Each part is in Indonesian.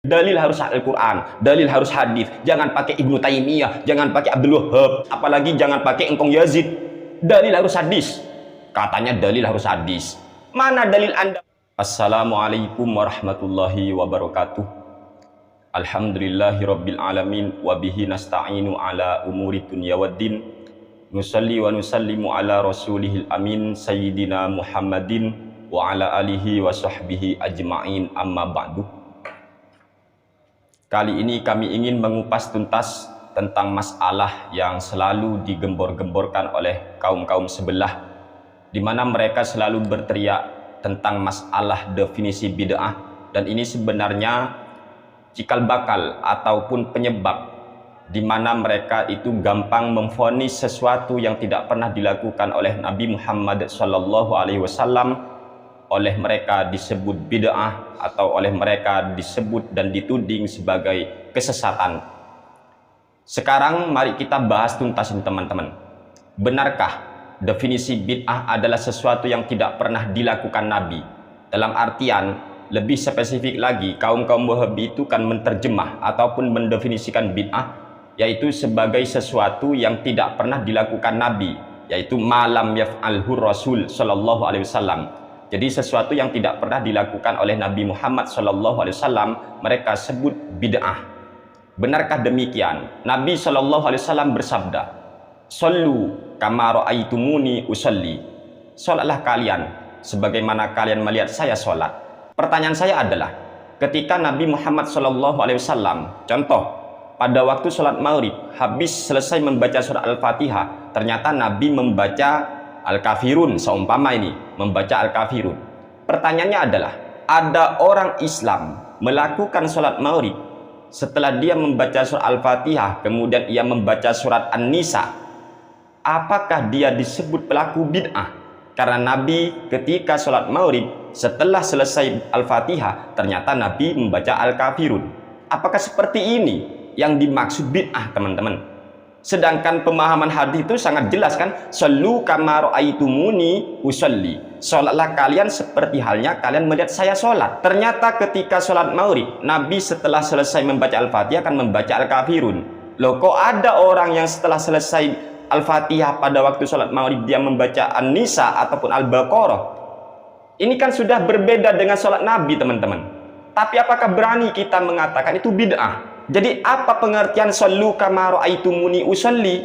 Dalil harus Al-Quran, dalil harus hadis. Jangan pakai Ibnu Taimiyah, jangan pakai Abdul Wahab, apalagi jangan pakai engkong Yazid. Dalil harus hadis. Katanya dalil harus hadis. Mana dalil Anda? Assalamualaikum warahmatullahi wabarakatuh. Alhamdulillahirabbil alamin wa bihi nasta'inu ala umuri dunya waddin. Nusalli wa nusallimu ala rasulihil amin sayyidina Muhammadin wa ala alihi wa sahbihi ajma'in, amma ba'du. Kali ini kami ingin mengupas tuntas tentang masalah yang selalu digembor-gemborkan oleh kaum-kaum sebelah, di mana mereka selalu berteriak tentang masalah definisi bid'ah, dan ini sebenarnya cikal bakal ataupun penyebab di mana mereka itu gampang memvonis sesuatu yang tidak pernah dilakukan oleh Nabi Muhammad SAW. Oleh mereka disebut bid'ah atau oleh mereka disebut dan dituding sebagai kesesatan. Sekarang mari kita bahas tuntas ini, teman-teman. Benarkah definisi bid'ah adalah sesuatu yang tidak pernah dilakukan Nabi? Dalam artian lebih spesifik lagi, kaum-kaum Wahabi itu kan menerjemah ataupun mendefinisikan bid'ah yaitu sebagai sesuatu yang tidak pernah dilakukan Nabi, yaitu malam yaf'alhu Rasul sallallahu alaihi wasallam. Jadi sesuatu yang tidak pernah dilakukan oleh Nabi Muhammad SAW mereka sebut bid'ah. Benarkah demikian? Nabi SAW bersabda, "Shallu kama ra'aitumuni usolli." Salatlah kalian sebagaimana kalian melihat saya sholat. Pertanyaan saya adalah, ketika Nabi Muhammad SAW, contoh pada waktu sholat maghrib, habis selesai membaca surat Al-Fatihah, ternyata Nabi membaca Al-Kafirun, seumpama ini membaca Al-Kafirun. Pertanyaannya adalah, ada orang Islam melakukan sholat maghrib setelah dia membaca surat Al-Fatihah, kemudian ia membaca surat An-Nisa, apakah dia disebut pelaku bid'ah? Karena Nabi ketika sholat maghrib setelah selesai Al-Fatihah, ternyata Nabi membaca Al-Kafirun. Apakah seperti ini yang dimaksud bid'ah, teman-teman? Sedangkan pemahaman hadis itu sangat jelas kan, "Shallu kama ra'aitumuni usolli." Salatlah kalian seperti halnya kalian melihat saya sholat. Ternyata ketika sholat maghrib, Nabi setelah selesai membaca Al-Fatihah akan membaca Al-Kafirun. Loh, kok ada orang yang setelah selesai Al-Fatihah pada waktu sholat maghrib dia membaca An-Nisa ataupun Al-Baqarah? Ini kan sudah berbeda dengan sholat Nabi, teman-teman. Tapi apakah berani kita mengatakan itu bid'ah? Jadi apa pengertian shallu kama ra'aitumuni usolli?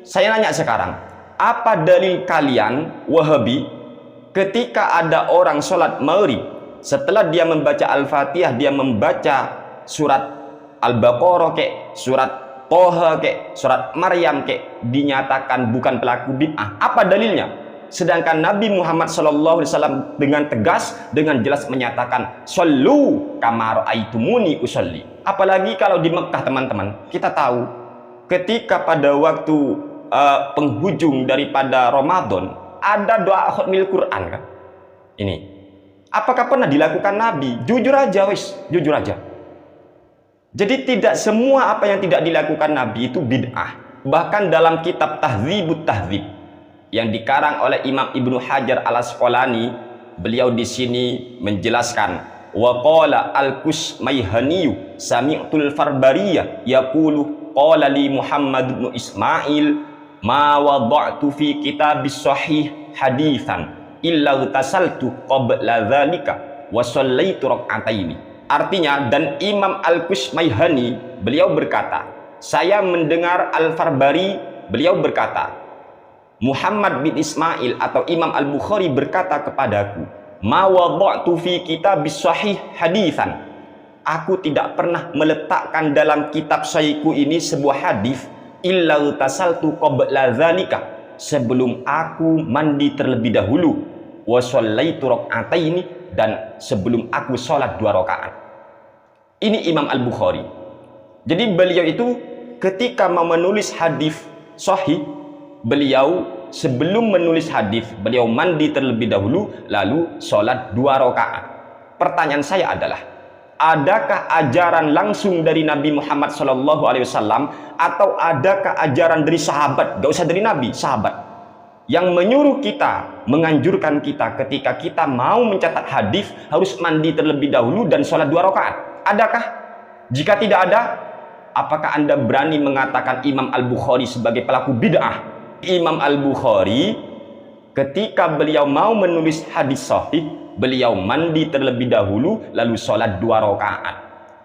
Saya nanya sekarang, apa dalil kalian Wahabi ketika ada orang sholat maghrib setelah dia membaca Al-Fatihah, dia membaca surat Al-Baqarah kek, surat Toha kek, surat Maryam kek, dinyatakan bukan pelaku bid'ah? Apa dalilnya? Sedangkan Nabi Muhammad SAW dengan tegas, dengan jelas menyatakan shallu kama ra'aitumuni usolli. Apalagi kalau di Mekah, teman-teman, kita tahu ketika pada waktu penghujung daripada Ramadan ada doa khatmil Quran kan. Ini apakah pernah dilakukan Nabi? Jujur aja, wis, jujur aja. Jadi tidak semua apa yang tidak dilakukan Nabi itu bid'ah. Bahkan dalam kitab Tahdzibut Tahdzib yang dikarang oleh Imam Ibnu Hajar Al-Asqalani, beliau di sini menjelaskan, wa qala al-Kusmaihani sami'tul Farbariyah yaqulu qala li Muhammad bin Ismail ma wada'tu fi kitabis sahih haditsan illa tasaltu qabla dzalika wa shallaitu rak'ataini. Artinya, dan Imam Al-Kusmaihani beliau berkata, saya mendengar Al-Farbari beliau berkata, Muhammad bin Ismail atau Imam Al-Bukhari berkata kepadaku, ma wada'tu fi kitabis sahih haditsan. Aku tidak pernah meletakkan dalam kitab sahihku ini sebuah hadis illa tasaltu qabla dzalika, sebelum aku mandi terlebih dahulu, wa shallaitu rak'ataini, dan sebelum aku sholat 2 rakaat. Ini Imam Al-Bukhari. Jadi beliau itu ketika mau menulis hadis sahih, beliau sebelum menulis hadis beliau mandi terlebih dahulu lalu sholat 2 rakaat. Pertanyaan saya adalah, adakah ajaran langsung dari Nabi Muhammad SAW atau adakah ajaran dari sahabat, gak usah dari Nabi, sahabat, yang menyuruh kita, menganjurkan kita ketika kita mau mencatat hadis harus mandi terlebih dahulu dan sholat 2 rakaat? Adakah? Jika tidak ada, apakah Anda berani mengatakan Imam Al-Bukhari sebagai pelaku bid'ah? Imam Al-Bukhari ketika beliau mau menulis hadis sahih, beliau mandi terlebih dahulu lalu sholat 2 rakaat.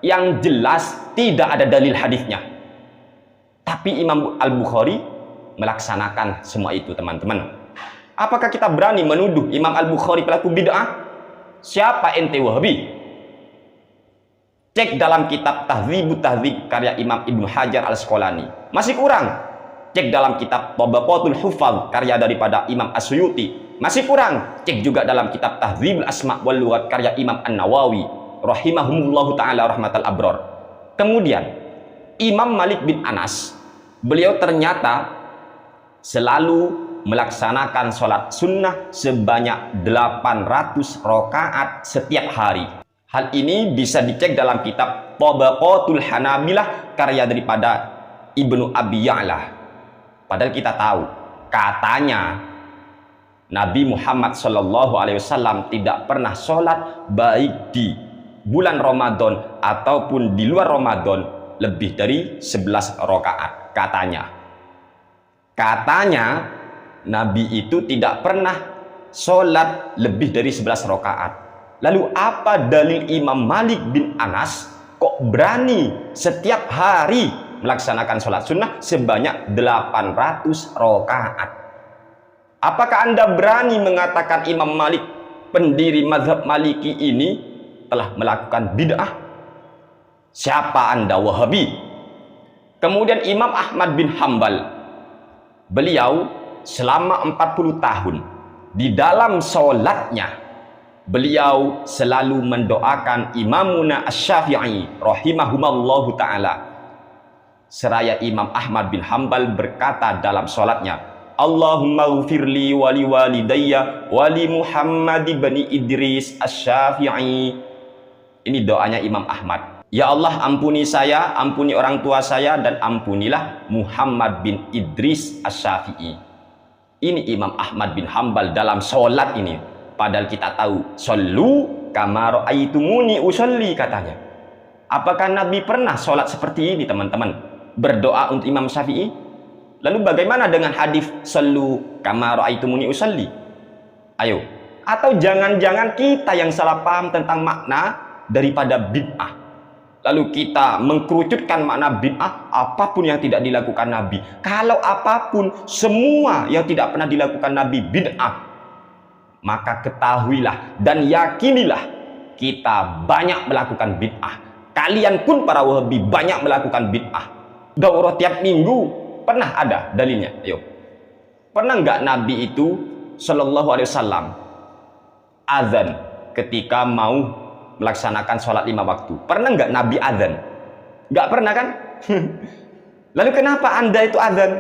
Yang jelas tidak ada dalil hadisnya. Tapi Imam Al-Bukhari melaksanakan semua itu, teman-teman. Apakah kita berani menuduh Imam Al-Bukhari pelaku bid'ah? Siapa ente Wahabi? Cek dalam kitab Tahdzibut Tahdzib karya Imam Ibnu Hajar Al-Asqalani. Masih kurang. Cek dalam kitab Tabaqatul Huffaz karya daripada Imam As-Suyuti. Masih kurang. Cek juga dalam kitab Tahdzibul Asma' wal Lughat karya Imam An-Nawawi rahimahumullahu taala rahmatal abrar. Kemudian Imam Malik bin Anas, beliau ternyata selalu melaksanakan sholat sunnah sebanyak 800 rakaat setiap hari. Hal ini bisa dicek dalam kitab Tabaqatul Hanabilah karya daripada Ibnu Abi Ya'la. Padahal kita tahu, katanya Nabi Muhammad SAW tidak pernah sholat baik di bulan Ramadan ataupun di luar Ramadan lebih dari 11 rakaat. Katanya Nabi itu tidak pernah sholat lebih dari 11 rakaat. Lalu apa dalil Imam Malik bin Anas kok berani setiap hari melaksanakan sholat sunnah sebanyak 800 rakaat? Apakah Anda berani mengatakan Imam Malik, pendiri mazhab Maliki ini, telah melakukan bid'ah? Siapa Anda Wahabi? Kemudian Imam Ahmad bin Hambal, beliau selama 40 tahun di dalam sholatnya beliau selalu mendoakan Imamuna Asy-Syafi'i rahimahumallahu ta'ala. Seraya Imam Ahmad bin Hambal berkata dalam sholatnya, Allahumma ghfirli wali walidayya wali Muhammad ibn Idris Asy-Syafi'i. Ini doanya Imam Ahmad. Ya Allah, ampuni saya, ampuni orang tua saya, dan ampunilah Muhammad bin Idris Asy-Syafi'i. Ini Imam Ahmad bin Hambal dalam sholat ini. Padahal kita tahu, Shollu kama ra'aitumuni usolli, katanya. Apakah Nabi pernah sholat seperti ini, teman-teman? Berdoa untuk Imam Syafi'i? Lalu bagaimana dengan hadis Shollu kama ra'aitumuni usolli? Ayo. Atau jangan-jangan kita yang salah paham tentang makna daripada bid'ah. Lalu kita mengkerucutkan makna bid'ah apapun yang tidak dilakukan Nabi. Kalau apapun, semua yang tidak pernah dilakukan Nabi bid'ah, maka ketahuilah dan yakinilah kita banyak melakukan bid'ah. Kalian pun para Wahabi banyak melakukan bid'ah. Daurah tiap minggu pernah ada dalilnya. Ayo. Pernah nggak Nabi itu Shallallahu Alaihi Wasallam azan ketika mau melaksanakan sholat 5 waktu? Pernah nggak Nabi azan? Nggak pernah kan? Lalu kenapa Anda itu azan?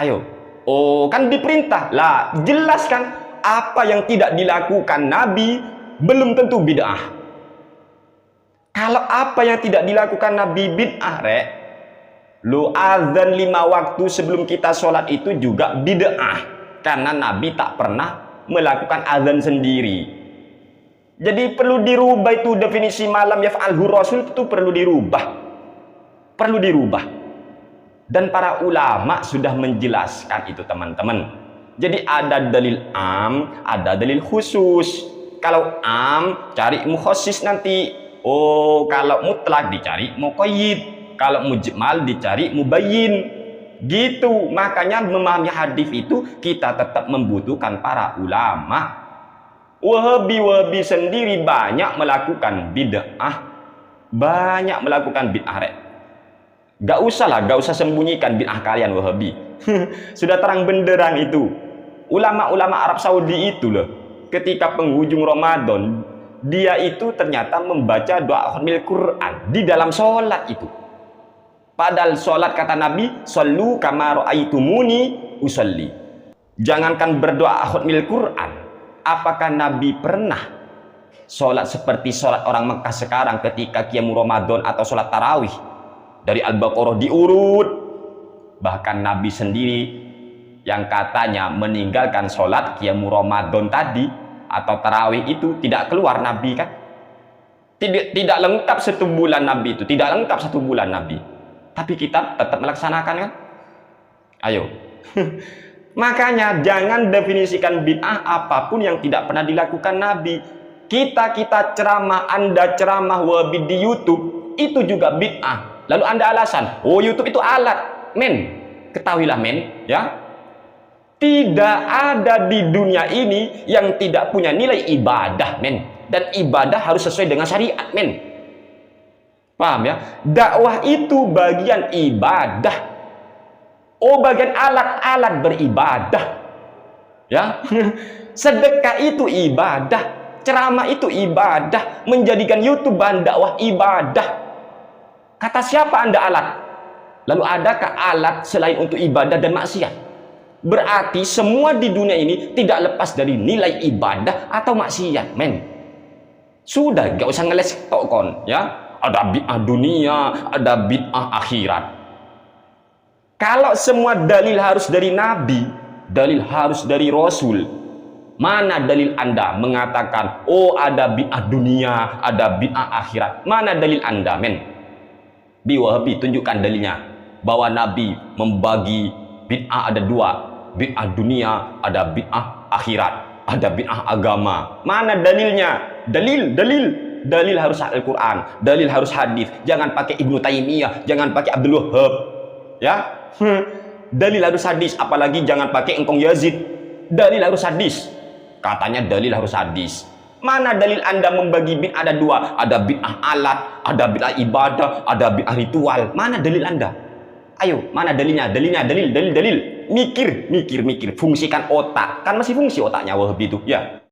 Ayo. Oh, kan diperintah. Lah, jelaskan. Apa yang tidak dilakukan Nabi belum tentu bid'ah. Kalau apa yang tidak dilakukan Nabi bid'ah, rek, lu azan 5 waktu sebelum kita sholat itu juga bid'ah, karena Nabi tak pernah melakukan azan sendiri. Jadi perlu dirubah itu definisi malam yaf'alhu rasul, itu perlu dirubah. Perlu dirubah. Dan para ulama sudah menjelaskan itu, teman-teman. Jadi ada dalil am, ada dalil khusus. Kalau am, cari mukhassis nanti. Oh, kalau mutlak dicari muqayyid. Kalau mujmal dicari mubayyin. Gitu. Makanya memahami hadis itu kita tetap membutuhkan para ulama. Wahabi-wahabi sendiri banyak melakukan bid'ah. Banyak melakukan bid'ah, rek. Gak usah lah, gak usah sembunyikan bid'ah kalian Wahabi. Sudah terang benderang itu. Ulama-ulama Arab Saudi itu loh, ketika penghujung Ramadan, dia itu ternyata membaca doa khatmil Quran di dalam sholat itu. Padahal sholat, kata Nabi, Shollu kama ra'aitumuni usolli. Jangankan berdoa khatmil Quran, apakah Nabi pernah sholat seperti sholat orang Mekah sekarang ketika qiyamul Ramadan atau sholat tarawih dari Al-Baqarah diurut? Bahkan Nabi sendiri yang katanya meninggalkan sholat qiyamul Ramadan tadi atau tarawih itu tidak keluar Nabi, kan? Tidak lengkap 1 bulan Nabi itu, tidak lengkap 1 bulan Nabi. Tapi kita tetap melaksanakan kan? Ayo. Makanya jangan definisikan bid'ah apapun yang tidak pernah dilakukan Nabi. Kita ceramah, Anda ceramah wabid di YouTube, itu juga bid'ah. Lalu Anda alasan, oh YouTube itu alat. Men, ketahuilah men, ya. Tidak ada di dunia ini yang tidak punya nilai ibadah, men. Dan ibadah harus sesuai dengan syariat, men. Paham ya? Dakwah itu bagian ibadah. Oh, bagian alat-alat beribadah. Ya. Sedekah itu ibadah. Ceramah itu ibadah. Menjadikan YouTube bahan dakwah ibadah. Kata siapa Anda alat? Lalu adakah alat selain untuk ibadah dan maksiat? Berarti semua di dunia ini tidak lepas dari nilai ibadah atau maksiat, men. Sudah, gak usah ngeles tok kon, ya. Ada bid'ah dunia, ada bid'ah akhirat. Kalau semua dalil harus dari Nabi, dalil harus dari Rasul, mana dalil Anda mengatakan, oh ada bid'ah dunia, ada bid'ah akhirat? Mana dalil Anda, men? Di Wahabi tunjukkan dalilnya, bahwa Nabi membagi bid'ah ada 2, bid'ah dunia, ada bid'ah akhirat, ada bid'ah agama. Mana dalilnya? Dalil harus Al-Quran, dalil harus hadis. Jangan pakai Ibnu Taimiyah, jangan pakai Abdul Wahab, ya. Dalil harus hadis, apalagi jangan pakai engkong Yazid. Dalil harus hadis. Katanya dalil harus hadis. Mana dalil Anda membagi bid'ah ada 2? Ada bid'ah alat, ada bid'ah ibadah, ada bid'ah ritual. Mana dalil Anda? Ayo, mana dalilnya? Dalil. Mikir. Fungsikan otak. Kan masih fungsi otaknya Wahabi itu, ya.